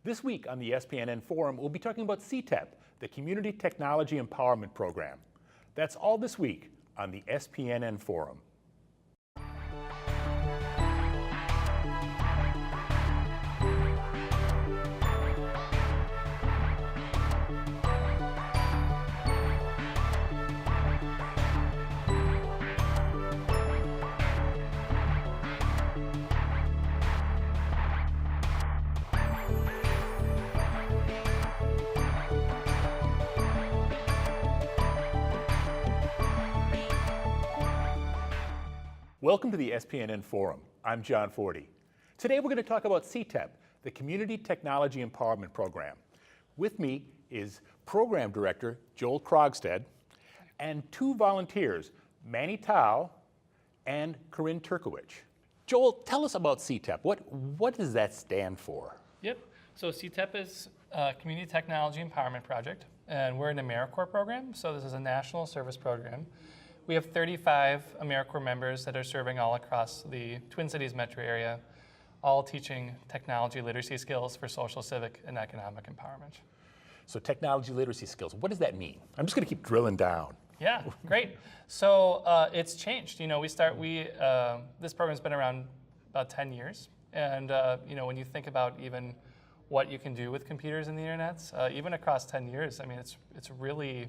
This week on the SPNN Forum, we'll be talking about CTEP, the Community Technology Empowerment Program. That's all this week on the SPNN Forum. Welcome to the SPNN Forum. I'm John Forde. Today we're going to talk about CTEP, the Community Technology Empowerment Program. With me is Program Director Joel Krogstad and two volunteers, Manee Thao and Corrin Turkowitch. Joel, tell us about CTEP. What does that stand for? Yep. So CTEP is a Community Technology Empowerment Project, and we're an Americorps program, so this is a national service program. We have 35 Americorps members that are serving all across the Twin Cities metro area, all teaching technology literacy skills for social, civic, and economic empowerment. So technology literacy skills, what does that mean? I'm just going to keep drilling down. Yeah, great. So it's changed. You know, this program's been around about 10 years. And you know, when you think about even what you can do with computers and the internet, even across 10 years, I mean, it's really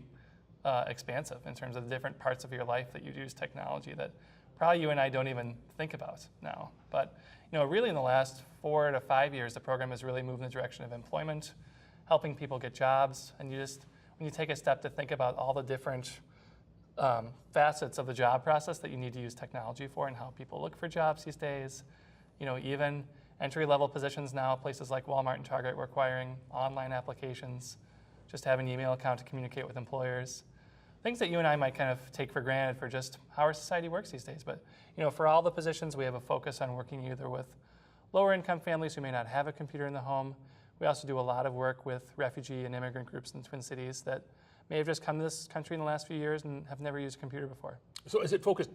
expansive in terms of the different parts of your life that you use technology that probably you and I don't even think about now. But you know, really in the last 4 to 5 years, the program has really moved in the direction of employment, helping people get jobs, and when you take a step to think about all the different facets of the job process that you need to use technology for and how people look for jobs these days, you know, even entry-level positions now, places like Walmart and Target requiring online applications, just have an email account to communicate with employers. Things that you and I might kind of take for granted for just how our society works these days. But you know, for all the positions, we have a focus on working either with lower income families who may not have a computer in the home. We also do a lot of work with refugee and immigrant groups in the Twin Cities that may have just come to this country in the last few years and have never used a computer before. So is it focused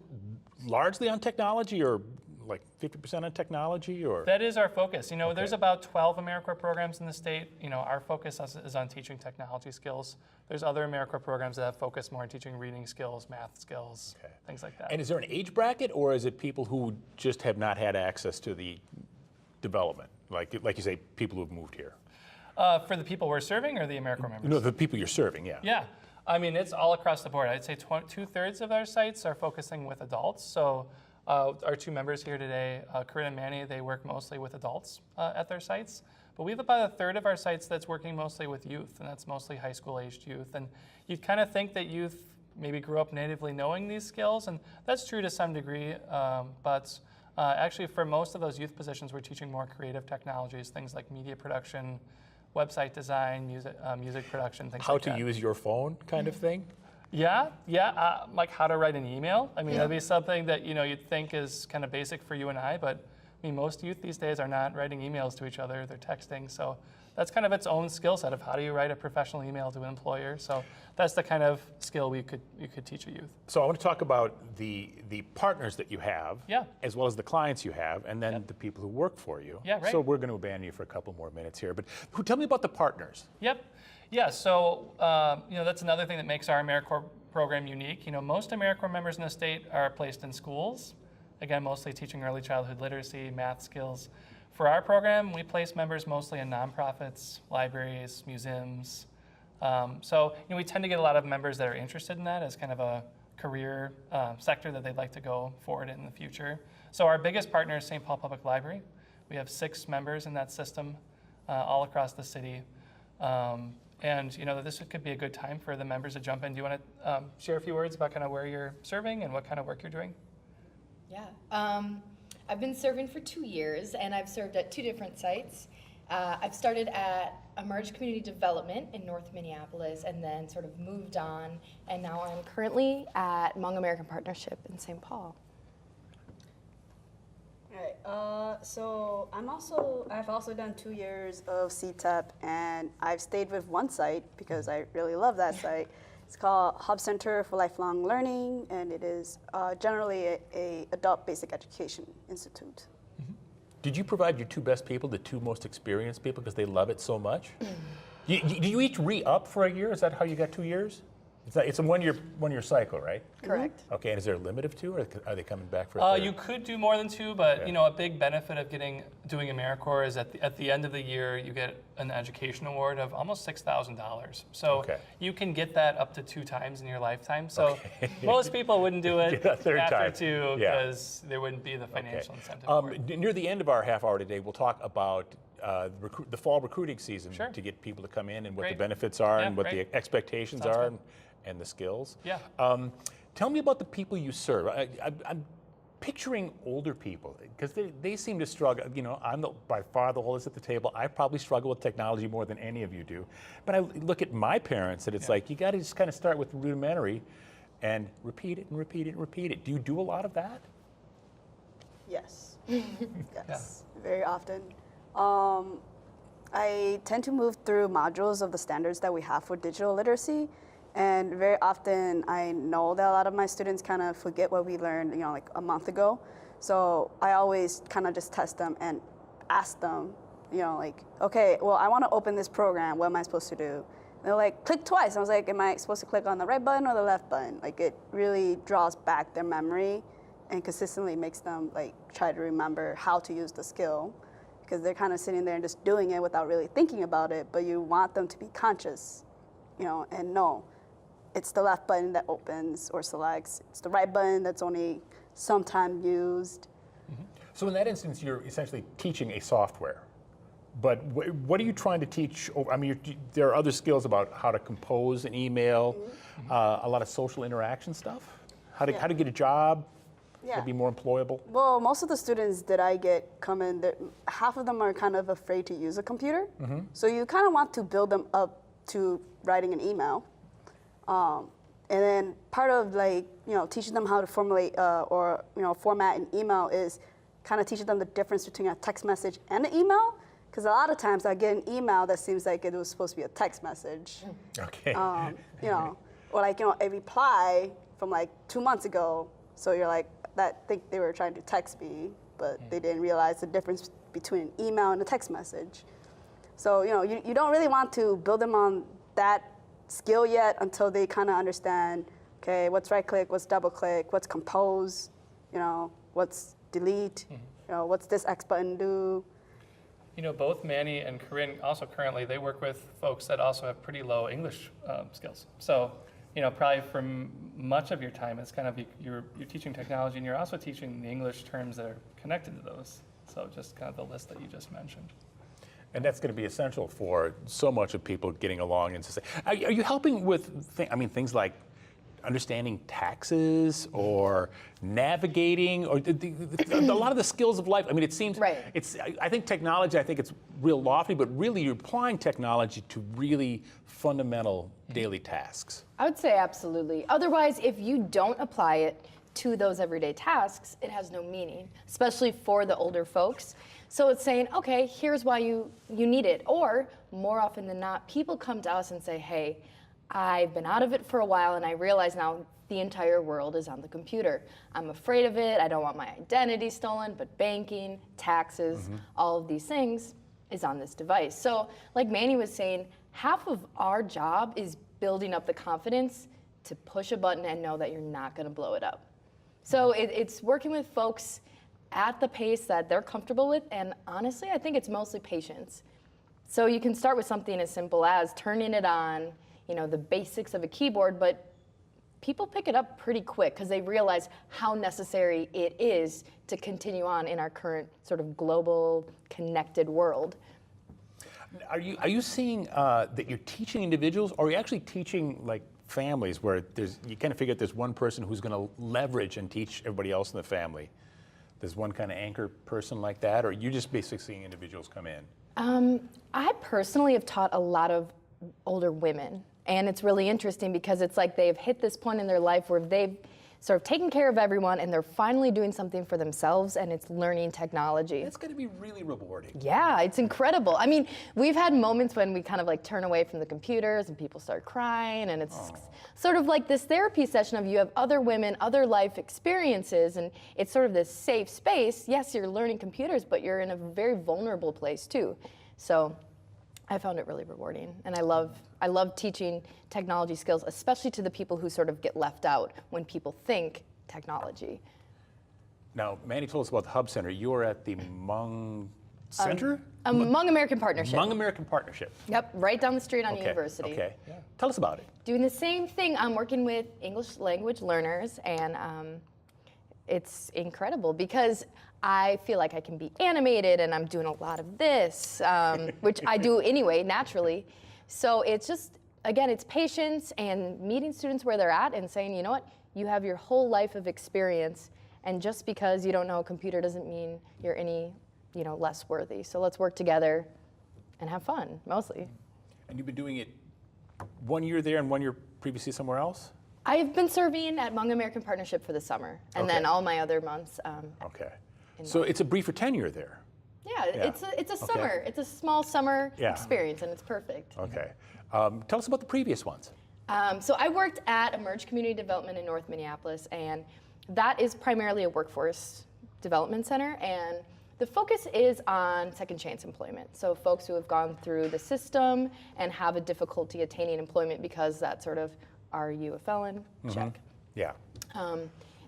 largely on technology, or like 50% on technology, or? That is our focus. You know, Okay. There's about 12 Americorps programs in the state. You know, our focus is on teaching technology skills. There's other Americorps programs that have focused more on teaching reading skills, math skills, Okay. things like that. And is there an age bracket, or is it people who just have not had access to the development? Like you say, people who've moved here? For the people we're serving or the Americorps members? No, the people you're serving, yeah. Yeah. I mean, it's all across the board. I'd say 2/3 of our sites are focusing with adults. So our two members here today, Corrin and Manee, they work mostly with adults at their sites. But we have about 1/3 of our sites that's working mostly with youth, and that's mostly high school-aged youth. And you'd kind of think that youth maybe grew up natively knowing these skills, and that's true to some degree. But actually, for most of those youth positions, we're teaching more creative technologies, things like media production, website design, music production, things like that. How to use your phone kind of thing? Yeah, like how to write an email. I mean, that'd be something that you'd think is kind of basic for you and I, but I mean, most youth these days are not writing emails to each other; they're texting. So that's kind of its own skill set of how do you write a professional email to an employer. So that's the kind of skill you could teach a youth. So I want to talk about the partners that you have, as well as the clients you have, and then the people who work for you. Yeah, right. So we're going to abandon you for a couple more minutes here, but tell me about the partners. Yep. Yeah, so that's another thing that makes our Americorps program unique. You know, most Americorps members in the state are placed in schools, again, mostly teaching early childhood literacy, math skills. For our program, we place members mostly in nonprofits, libraries, museums. So we tend to get a lot of members that are interested in that as kind of a career sector that they'd like to go forward in the future. So our biggest partner is St. Paul Public Library. We have 6 members in that system all across the city. And this could be a good time for the members to jump in. Do you want to share a few words about kind of where you're serving and what kind of work you're doing? Yeah, I've been serving for 2 years, and I've served at 2 different sites. I've started at Emerge Community Development in North Minneapolis, and then sort of moved on, and now I'm currently at Hmong American Partnership in St. Paul. All right, so I've also done 2 years of CTEP, and I've stayed with one site because I really love that site. It's called Hub Center for Lifelong Learning, and it is generally a adult basic education institute. Did you provide your two best people, the two most experienced people, because they love it so much? Do you each re-up for a year? Is that how you got 2 years? It's a one-year cycle, right? Correct. Okay, and is there a limit of 2, or are they coming back for a third? You could do more than 2, but you know, a big benefit of doing Americorps is at the end of the year you get an education award of almost $6,000. So you can get that up to 2 times in your lifetime. So most people wouldn't do it third after time. 2 because there wouldn't be the financial incentive for it. Near the end of our half hour today, we'll talk about the fall recruiting season to get people to come in and what the benefits are and what the expectations are. And the skills. Yeah. Tell me about the people you serve. I'm picturing older people because they seem to struggle. You know, I'm by far the oldest at the table. I probably struggle with technology more than any of you do. But I look at my parents and it's like you got to just kind of start with rudimentary and repeat it and repeat it and repeat it. Do you do a lot of that? Yes. Yes. Very often. I tend to move through modules of the standards that we have for digital literacy. And very often, I know that a lot of my students kind of forget what we learned, you know, like a month ago. So I always kind of just test them and ask them, you know, like, okay, well, I want to open this program. What am I supposed to do? And they're like, click twice. I was like, am I supposed to click on the right button or the left button? Like, it really draws back their memory and consistently makes them like try to remember how to use the skill, because they're kind of sitting there and just doing it without really thinking about it. But you want them to be conscious, you know, and know. It's the left button that opens or selects. It's the right button that's only sometimes used. So in that instance, you're essentially teaching a software. But what are you trying to teach? I mean, there are other skills about how to compose an email, a lot of social interaction stuff, how to get a job, to be more employable. Well, most of the students that I get come in, half of them are kind of afraid to use a computer. So you kind of want to build them up to writing an email. And then part of like, you know, teaching them how to formulate or, you know, format an email is kind of teaching them the difference between a text message and an email. Because a lot of times I get an email that seems like it was supposed to be a text message. Okay. You know, or like, you know, a reply from like 2 months ago. So you're like, think they were trying to text me, but they didn't realize the difference between an email and a text message. So, you know, you don't really want to build them on that skill yet until they kind of understand, okay, what's right click, what's double click, what's compose, you know, what's delete, you know, what's this X button do. You know, both Manee and Corrin also currently, they work with folks that also have pretty low English skills. So, you know, probably for much of your time, it's kind of you're teaching technology and you're also teaching the English terms that are connected to those. So just kind of the list that you just mentioned. And that's going to be essential for so much of people getting along. And are you helping with, things like understanding taxes or navigating or a lot of the skills of life? I mean, it seems, I think technology, it's real lofty, but really you're applying technology to really fundamental daily tasks. I would say absolutely. Otherwise, if you don't apply it to those everyday tasks, it has no meaning, especially for the older folks. So it's saying, okay, here's why you need it. Or more often than not, people come to us and say, hey, I've been out of it for a while and I realize now the entire world is on the computer. I'm afraid of it. I don't want my identity stolen, but banking, taxes, all of these things is on this device. So like Manee was saying, half of our job is building up the confidence to push a button and know that you're not going to blow it up. So it's working with folks at the pace that they're comfortable with, and honestly, I think it's mostly patience. So you can start with something as simple as turning it on, you know, the basics of a keyboard, but people pick it up pretty quick because they realize how necessary it is to continue on in our current sort of global connected world. Are you seeing that you're teaching individuals, or are you actually teaching like families where you kind of figure out there's one person who's going to leverage and teach everybody else in the family? There's one kind of anchor person like that, or you just basically seeing individuals come in? I personally have taught a lot of older women, and it's really interesting because it's like they've hit this point in their life where they've sort of taking care of everyone, and they're finally doing something for themselves, and it's learning technology. That's going to be really rewarding. Yeah, it's incredible. I mean, we've had moments when we kind of like turn away from the computers and people start crying, and it's sort of like this therapy session of you have other women, other life experiences, and it's sort of this safe space. Yes, you're learning computers, but you're in a very vulnerable place too. So I found it really rewarding, and I love teaching technology skills, especially to the people who sort of get left out when people think technology. Now, Manee told us about the Hub Center. You are at the Hmong Center? Hmong American Partnership. Hmong American Partnership. Yep, right down the street on Okay, University. okay. Tell us about it. Doing the same thing. I'm working with English language learners, and it's incredible because I feel like I can be animated, and I'm doing a lot of this, which I do anyway, naturally. So it's just, again, it's patience and meeting students where they're at and saying, you know what, you have your whole life of experience, and just because you don't know a computer doesn't mean you're any, less worthy. So let's work together and have fun, mostly. And you've been doing it 1 year there and 1 year previously somewhere else? I've been serving at Hmong American Partnership for the summer, and then all my other months. Okay. So it's a briefer tenure there. Yeah, it's a summer. It's a small summer experience, and it's perfect. Okay. Tell us about the previous ones. So I worked at Emerge Community Development in North Minneapolis, and that is primarily a workforce development center, and the focus is on second chance employment. So folks who have gone through the system and have a difficulty attaining employment because that sort of, are you a felon? Check. Yeah.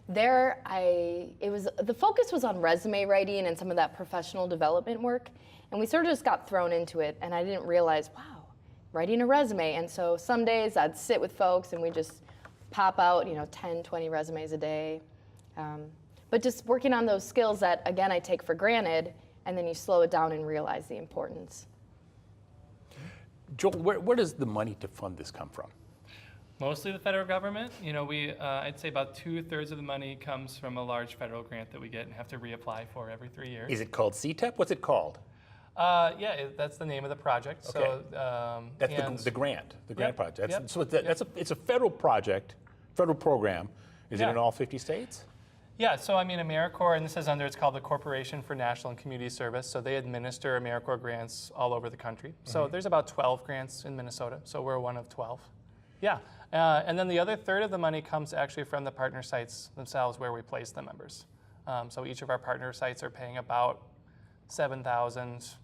The focus was on resume writing and some of that professional development work, and we sort of just got thrown into it, and I didn't realize, wow, writing a resume. And so some days I'd sit with folks and we just pop out, 10, 20 resumes a day. But just working on those skills that, again, I take for granted, and then you slow it down and realize the importance. Joel, where does the money to fund this come from? Mostly the federal government. I'd say about 2/3 of the money comes from a large federal grant that we get and have to reapply for every 3 years. Is it called CTEP? What's it called? That's the name of the project. Okay. So That's the grant project. Yep. So it's a federal project, federal program. Is it in all 50 states? Yeah, so Americorps, and this is it's called the Corporation for National and Community Service, so they administer Americorps grants all over the country. So there's about 12 grants in Minnesota, so we're one of 12. Yeah, and then the other third of the money comes actually from the partner sites themselves where we place the members. So each of our partner sites are paying about $7,000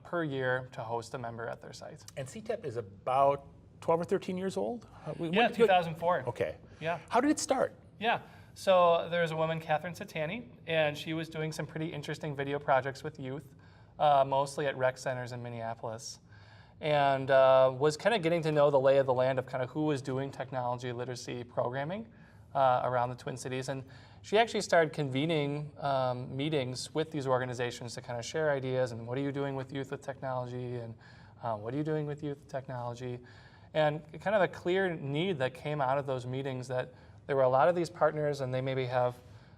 per year to host a member at their site. And CTEP is about 12 or 13 years old? 2004. Okay. Yeah. How did it start? Yeah. So there's a woman, Catherine Satani, and she was doing some pretty interesting video projects with youth, mostly at rec centers in Minneapolis, and was kind of getting to know the lay of the land of kind of who was doing technology literacy programming around the Twin Cities. And she actually started convening meetings with these organizations to kind of share ideas and what are you doing with youth with technology and what are you doing with youth technology. And kind of a clear need that came out of those meetings that there were a lot of these partners and they maybe have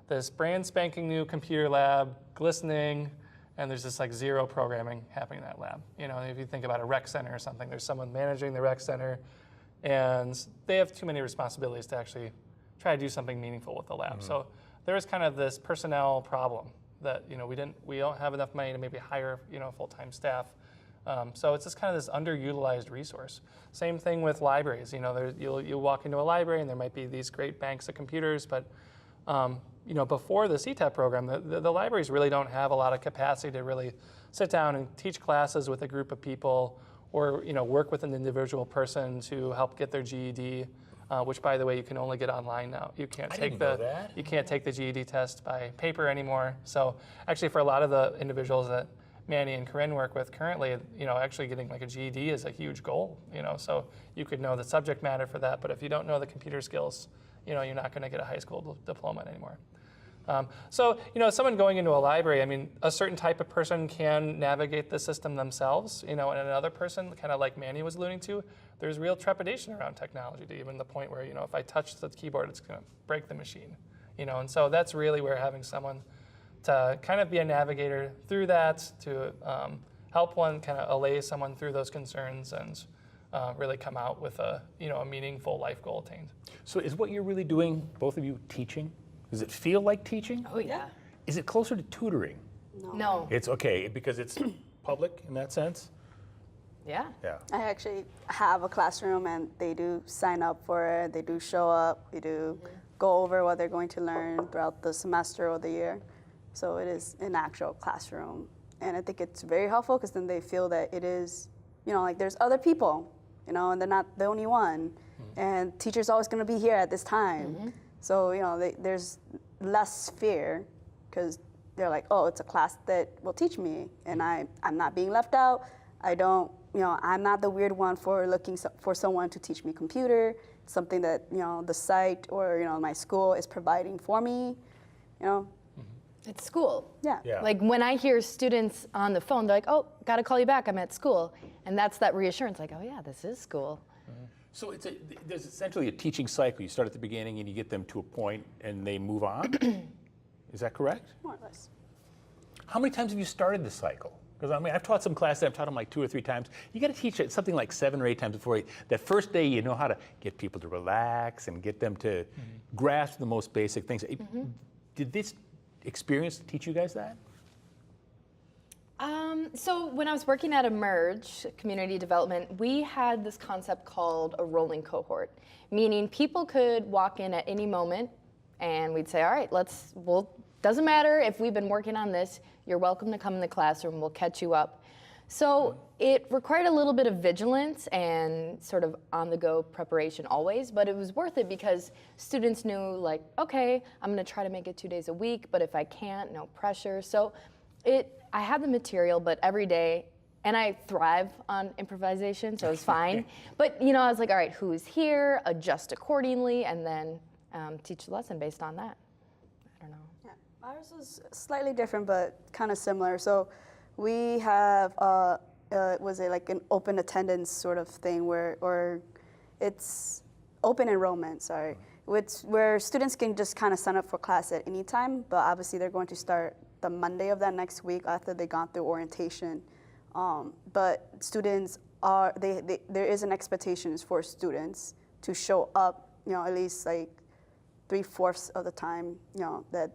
this brand spanking new computer lab, glistening, and there's just like zero programming happening in that lab. If you think about a rec center or something, there's someone managing the rec center and they have too many responsibilities to actually try to do something meaningful with the lab. So there was kind of this personnel problem that we don't have enough money to maybe hire full-time staff. So it's just kind of this underutilized resource. Same thing with libraries. You'll walk into a library and there might be these great banks of computers, but before the CTEP program, the libraries really don't have a lot of capacity to really sit down and teach classes with a group of people, or work with an individual person to help get their GED. Which, by the way, you can only get online now. You can't take the GED test by paper anymore. So actually, for a lot of the individuals that Manee and Corrin work with currently, actually getting like a GED is a huge goal. So you could know the subject matter for that, but if you don't know the computer skills, you're not going to get a high school diploma anymore. So someone going into a library, a certain type of person can navigate the system themselves, and another person, kind of like Manee was alluding to, there's real trepidation around technology to even the point where, if I touch the keyboard, it's going to break the machine, and so that's really where having someone to kind of be a navigator through that, to help one kind of allay someone through those concerns and really come out with a a meaningful life goal attained. So is what you're really doing, both of you, teaching? Does it feel like teaching? Oh, yeah. Is it closer to tutoring? No. It's okay because it's public in that sense? Yeah. Yeah. I actually have a classroom and they do sign up for it. They do show up. We do go over what they're going to learn throughout the semester or the year. So it is an actual classroom. And I think it's very helpful because then they feel that it is, like there's other people, and they're not the only one. And teacher's always going to be here at this time. So, there's less fear because they're like, oh, it's a class that will teach me and I'm not being left out. I don't, I'm not the weird one for looking for someone to teach me computer. It's something that, the site or, my school is providing for me, It's school. Yeah. Yeah. Like when I hear students on the phone, they're like, oh, gotta call you back, I'm at school. And that's that reassurance, like, oh yeah, this is school. So there's essentially a teaching cycle. You start at the beginning and you get them to a point and they move on? Is that correct? More or less. How many times have you started this cycle? Because I've taught some classes, I've taught them like 2 or 3 times. You got to teach it something like 7 or 8 times before that first day you know how to get people to relax and get them to grasp the most basic things. Did this experience teach you guys that? So when I was working at Emerge Community Development, we had this concept called a rolling cohort, meaning people could walk in at any moment and we'd say, all right, doesn't matter if we've been working on this, you're welcome to come in the classroom, we'll catch you up. So it required a little bit of vigilance and sort of on-the-go preparation always, but it was worth it because students knew like, okay, I'm gonna try to make it 2 days a week, but if I can't, no pressure. So I had the material, but every day, and I thrive on improvisation, so it was fine. But I was like, all right, who's here, adjust accordingly, and then teach the lesson based on that. I don't know. Yeah. Ours was slightly different, but kind of similar. So we have, was it like an open attendance sort of thing or it's open enrollment, sorry, where students can just kind of sign up for class at any time, but obviously they're going to start the Monday of that next week after they gone through orientation. But students there is an expectation for students to show up, at least like 3/4 of the time, that,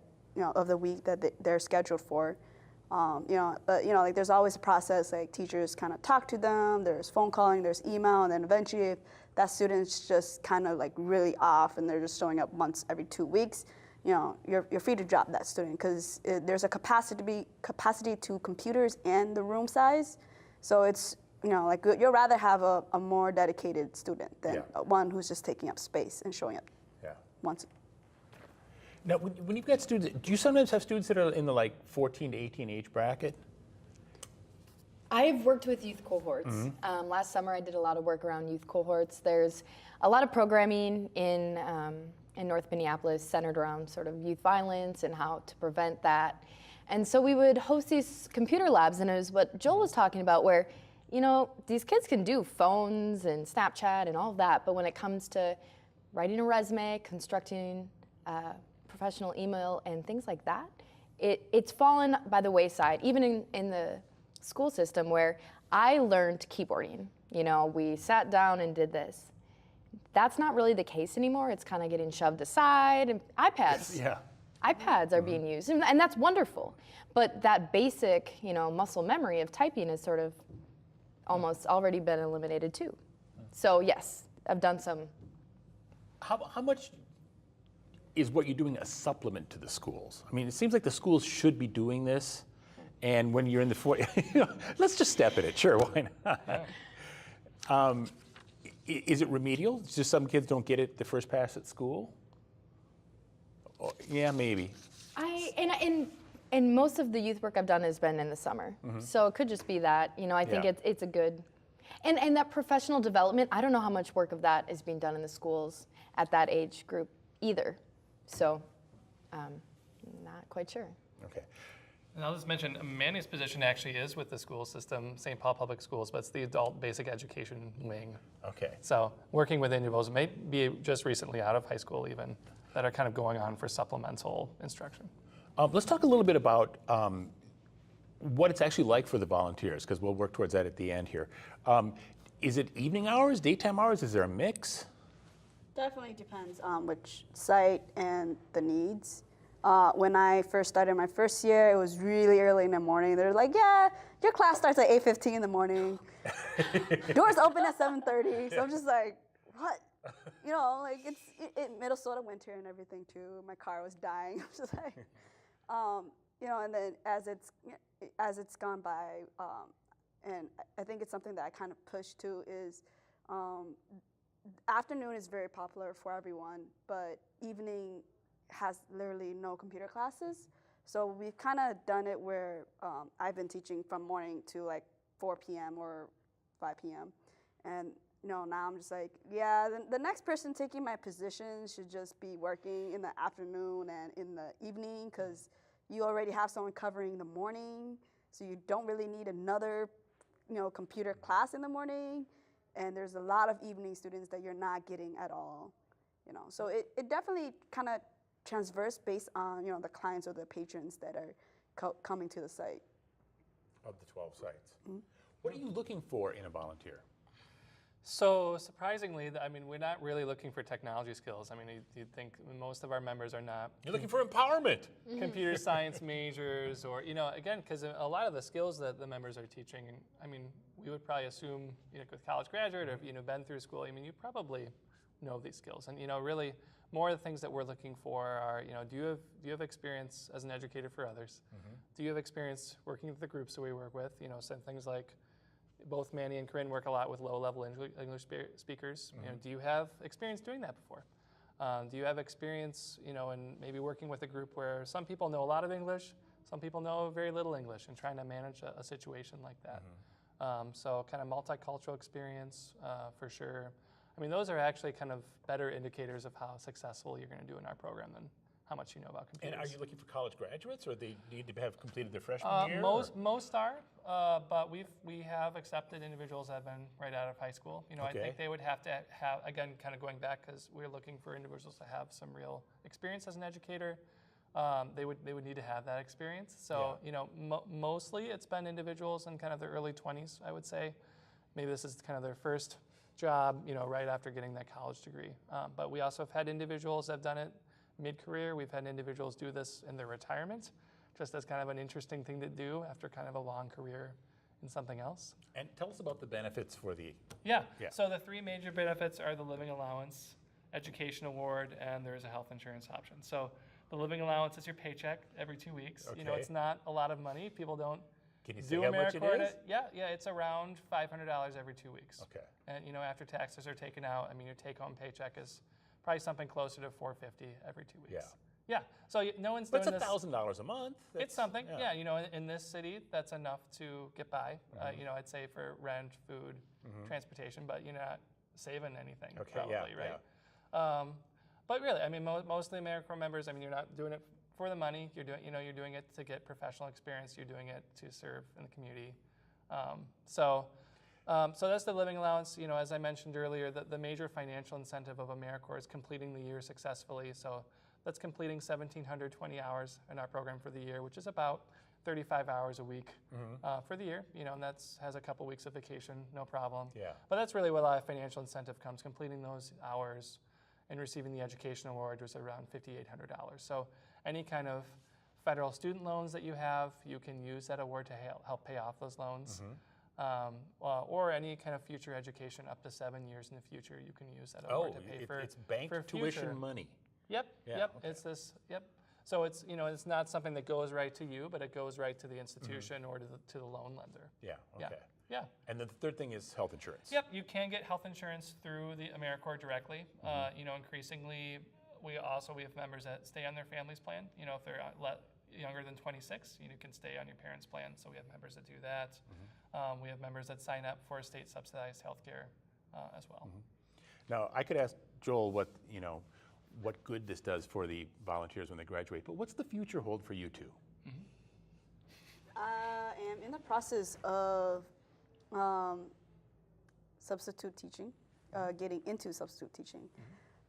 of the week that they're scheduled for. But like there's always a process, like teachers kind of talk to them, there's phone calling, there's email, and then eventually if that student's just kind of like really off and they're just showing up once every 2 weeks, you're free to drop that student because there's a capacity to computers and the room size. So it's, like you'd rather have a more dedicated student than one who's just taking up space and showing up once. Now, when you've got students, do you sometimes have students that are in the like 14 to 18 age bracket? I've worked with youth cohorts. Last summer I did a lot of work around youth cohorts. There's a lot of programming in North Minneapolis centered around sort of youth violence and how to prevent that. And so we would host these computer labs, and it was what Joel was talking about where, these kids can do phones and Snapchat and all of that, but when it comes to writing a resume, constructing professional email and things like that, it's fallen by the wayside, even in the school system where I learned keyboarding. We sat down and did this. That's not really the case anymore. It's kind of getting shoved aside. And iPads. Yeah. iPads are being used, and that's wonderful. But that basic, muscle memory of typing has sort of almost already been eliminated too. So yes, I've done some. How much is what you're doing a supplement to the schools? I mean, it seems like the schools should be doing this, and when you're in the let's just step in it. Sure, why not? Is it remedial? It's just some kids don't get it the first pass at school? Oh, yeah, maybe. And most of the youth work I've done has been in the summer, so it could just be that. I think it's a good, and that professional development. I don't know how much work of that is being done in the schools at that age group either. So, not quite sure. Okay. And I'll just mention, Manee's position actually is with the school system, St. Paul Public Schools, but it's the adult basic education wing. Okay. So working with individuals, may be just recently out of high school even, that are kind of going on for supplemental instruction. Let's talk a little bit about what it's actually like for the volunteers, because we'll work towards that at the end here. Is it evening hours, daytime hours? Is there a mix? Definitely depends on which site and the needs. When I first started my first year, it was really early in the morning. They're like, yeah, your class starts at 8:15 in the morning. Doors open at 7:30. So I'm just like, what? You know, like it's Minnesota winter and everything too. My car was dying. I'm just like, you know, and then as it's gone by, and I think it's something that I kind of push to is afternoon is very popular for everyone, but evening has literally no computer classes. So we've kind of done it where I've been teaching from morning to like 4 p.m. or 5 p.m. And you know, now I'm just like, yeah, the next person taking my position should just be working in the afternoon and in the evening because you already have someone covering the morning, so you don't really need another, you know, computer class in the morning. And there's a lot of evening students that you're not getting at all, you know. So it definitely kind of transverse based on, you know, the clients or the patrons that are coming to the site. Of the 12 sites. Mm-hmm. What are you looking for in a volunteer? So surprisingly, I mean, we're not really looking for technology skills. I mean, you'd think most of our members are not. You're looking for empowerment. Computer science majors, or, you know, again, because a lot of the skills that the members are teaching, and I mean, we would probably assume, you know, with college graduate or if, you know, been through school, I mean, you probably know these skills. And, you know, really more of the things that we're looking for are, you know, do you have experience as an educator for others? Mm-hmm. Do you have experience working with the groups that we work with? You know, some things like both Manee and Corrin work a lot with low-level English speakers. Mm-hmm. You know, do you have experience doing that before? Do you have experience, you know, in maybe working with a group where some people know a lot of English, some people know very little English, and trying to manage a situation like that? Mm-hmm. So kind of multicultural experience for sure. I mean, those are actually kind of better indicators of how successful you're going to do in our program than how much you know about computers. And are you looking for college graduates, or they need to have completed their freshman year? Most are, but we have accepted individuals that have been right out of high school. You know, okay. I think they would have to have, again, kind of going back, because we're looking for individuals to have some real experience as an educator. They would need to have that experience. So, yeah. You know, mostly it's been individuals in kind of their early 20s, I would say. Maybe this is kind of their first job, you know, right after getting that college degree. But we also have had individuals that have done it mid-career. We've had individuals do this in their retirement, just as kind of an interesting thing to do after kind of a long career in something else. And tell us about the benefits for the... Yeah. So the three major benefits are the living allowance, education award, and there's a health insurance option. So the living allowance is your paycheck every 2 weeks. Okay. You know, it's not a lot of money. People don't Can you say how much it is? Yeah, it's around $500 every 2 weeks. Okay. And, you know, after taxes are taken out, I mean, your take-home paycheck is probably something closer to $450 every 2 weeks. Yeah. Yeah. So no one's doing this. That's $1,000 a month. It's something. Yeah. You know, in this city, that's enough to get by. Mm-hmm. You know, I'd say for rent, food, mm-hmm. transportation, but you're not saving anything. Okay. Probably, right? Yeah. But really, I mean, most of the Americorps members, I mean, you're not doing it for the money. You're doing it to get professional experience. You're doing it to serve in the community. So that's the living allowance. You know, as I mentioned earlier, the major financial incentive of Americorps is completing the year successfully. So that's completing 1,720 hours in our program for the year, which is about 35 hours a week for the year. You know, and has a couple weeks of vacation, no problem. Yeah. But that's really where a lot of financial incentive comes, completing those hours and receiving the education award, was around $5,800. So any kind of federal student loans that you have, you can use that award to help pay off those loans. Mm-hmm. Or any kind of future education up to 7 years in the future, you can use that award to pay for. It's bank for tuition money. Yep. Yeah, yep. Okay. It's this. Yep. So it's, you know, it's not something that goes right to you, but it goes right to the institution or to the loan lender. Yeah. Okay. Yeah. And then the third thing is health insurance. Yep. You can get health insurance through the Americorps directly. You know, increasingly, we have members that stay on their family's plan. You know, if they're younger than 26, you can stay on your parents' plan. So we have members that do that. We have members that sign up for state subsidized healthcare as well. Now, I could ask Joel what good this does for the volunteers when they graduate, but what's the future hold for you two? I am in the process of substitute teaching, getting into substitute teaching.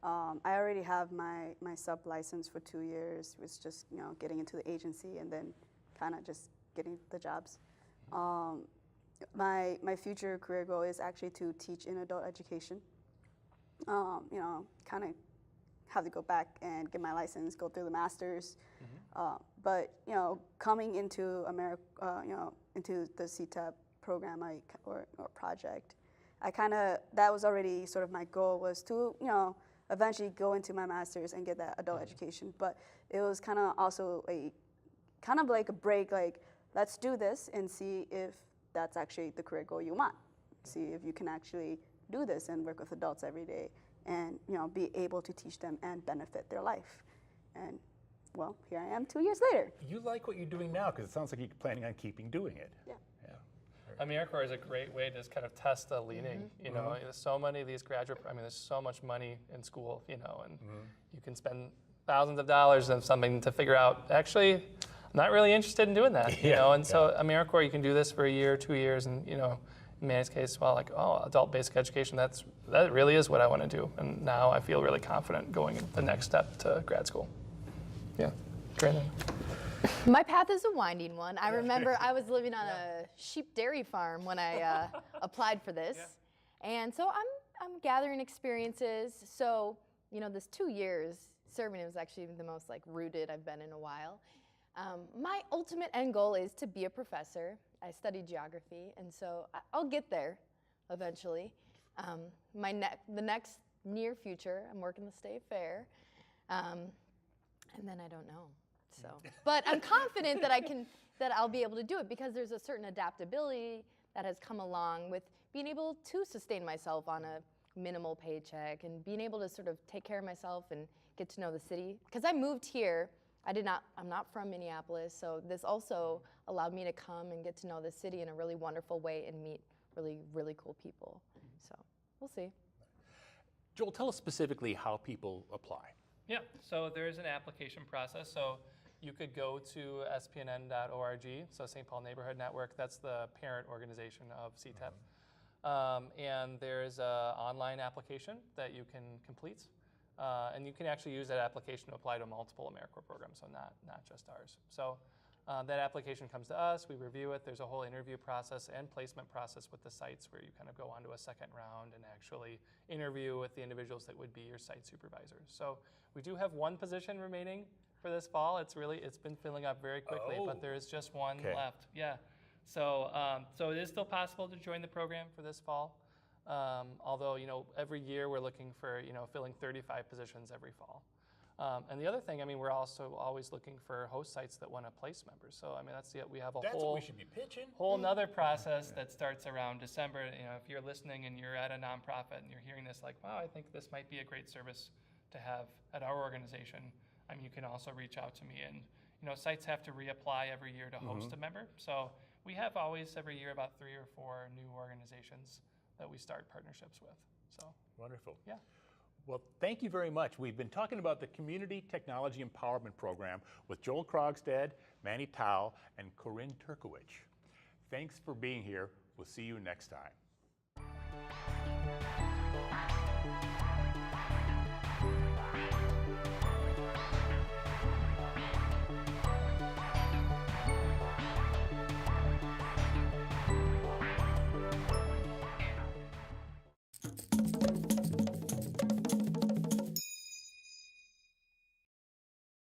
I already have my sub license for 2 years. It's just, you know, getting into the agency and then kind of just getting the jobs. my future career goal is actually to teach in adult education. Kind of have to go back and get my license, go through the master's. But coming into into the CTEP program or project, that was already sort of my goal, was to eventually go into my master's and get that adult education. But it was kind of also like a break, like, let's do this and see if that's actually the career goal you want. See if you can actually do this and work with adults every day and be able to teach them and benefit their life. And well, here I am 2 years later. You like what you're doing now because it sounds like you're planning on keeping doing it. Yeah. Americorps is a great way to just kind of test the leaning. There's so many of these graduate. There's so much money in school. And you can spend thousands of dollars on something to figure out, actually, I'm not really interested in doing that. So Americorps, you can do this for a year, 2 years, and in Manee's case, well, like, adult basic education, that really is what I want to do. And now I feel really confident going the next step to grad school. Yeah, great. My path is a winding one. I remember I was living on a sheep dairy farm when I applied for this. And so I'm gathering experiences. So, this 2 years serving, it was actually the most rooted I've been in a while. My ultimate end goal is to be a professor. I studied geography, and so I'll get there eventually. The next near future, I'm working the state fair. And then I don't know. So, but I'm confident that I'll be able to do it, because there's a certain adaptability that has come along with being able to sustain myself on a minimal paycheck and being able to sort of take care of myself and get to know the city. Because I moved here, I'm not from Minneapolis, so this also allowed me to come and get to know the city in a really wonderful way and meet really, really cool people. So we'll see. Joel, tell us specifically how people apply. Yeah, so there's an application process. So you could go to spnn.org, so St. Paul Neighborhood Network, that's the parent organization of CTEP. And there's an online application that you can complete. And you can actually use that application to apply to multiple Americorps programs, so not just ours. So that application comes to us, we review it. There's a whole interview process and placement process with the sites where you kind of go on to a second round and actually interview with the individuals that would be your site supervisors. So we do have one position remaining for this fall. It's been filling up very quickly, but there is just one left. Yeah. So it is still possible to join the program for this fall. Although, every year we're looking for, filling 35 positions every fall. And the other thing, we're also always looking for host sites that want to place members. So, we have That's what we should be pitching. Whole nother process that starts around December. If you're listening and you're at a nonprofit and you're hearing this, like, wow, I think this might be a great service to have at our organization. You can also reach out to me. And, sites have to reapply every year to host a member. So we have always every year about 3 or 4 new organizations that we start partnerships with. So wonderful. Yeah. Well, thank you very much. We've been talking about the Community Technology Empowerment Program with Joel Krogstad, Manee Thao, and Corrin Turkowitch. Thanks for being here. We'll see you next time.